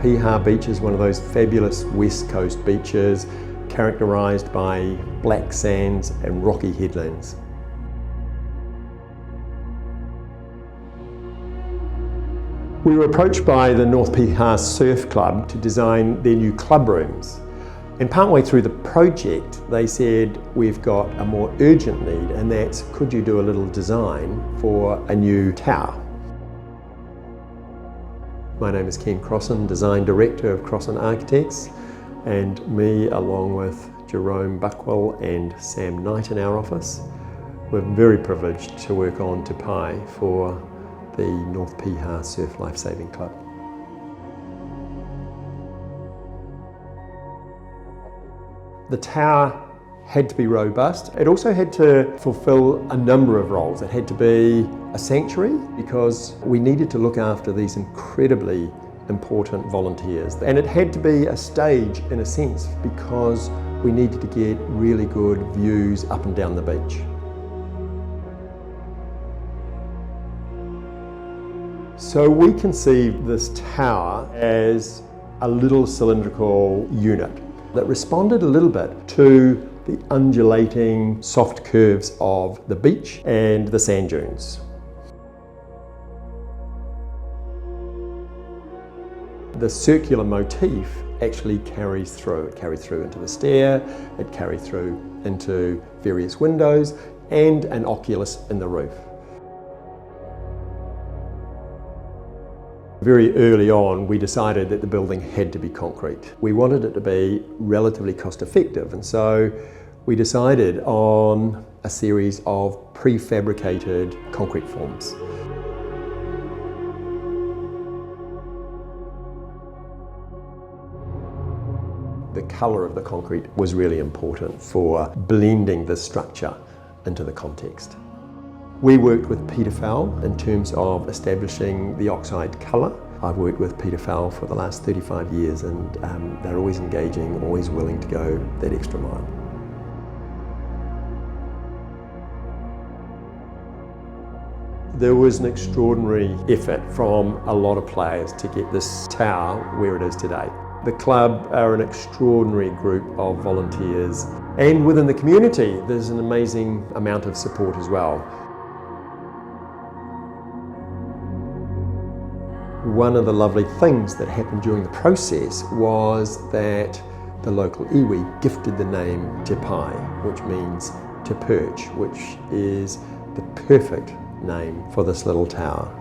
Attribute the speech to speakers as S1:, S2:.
S1: Piha beach is one of those fabulous west coast beaches characterised by black sands and rocky headlands. We were approached by the North Piha Surf Club to design their new club rooms. And partway through the project, they said, we've got a more urgent need, and that's, could you do a little design for a new tower? My name is Crosson, Design Director of Crosson Architects, and me, along with Jerome Buckwell and Sam Knight in our office, we're very privileged to work on Te Pai for the North Piha Surf Lifesaving Club. The tower had to be robust. It also had to fulfill a number of roles. It had to be a sanctuary because we needed to look after these incredibly important volunteers. And it had to be a stage in a sense because we needed to get really good views up and down the beach. So we conceived this tower as a little cylindrical unit that responded a little bit to the undulating soft curves of the beach and the sand dunes. The circular motif actually carries through. It carried through into the stair, it carried through into various windows and an oculus in the roof. Very early on, we decided that the building had to be concrete. We wanted it to be relatively cost effective, and so we decided on a series of prefabricated concrete forms. The colour of the concrete was really important for blending the structure into the context. We worked with PeterFell in terms of establishing the oxide colour. I've worked with PeterFell for the last 35 years and they're always engaging, always willing to go that extra mile. There was an extraordinary effort from a lot of players to get this tower where it is today. The club are an extraordinary group of volunteers, and within the community there's an amazing amount of support as well. One of the lovely things that happened during the process was that the local iwi gifted the name Te Pai, which means to perch, which is the perfect name for this little tower.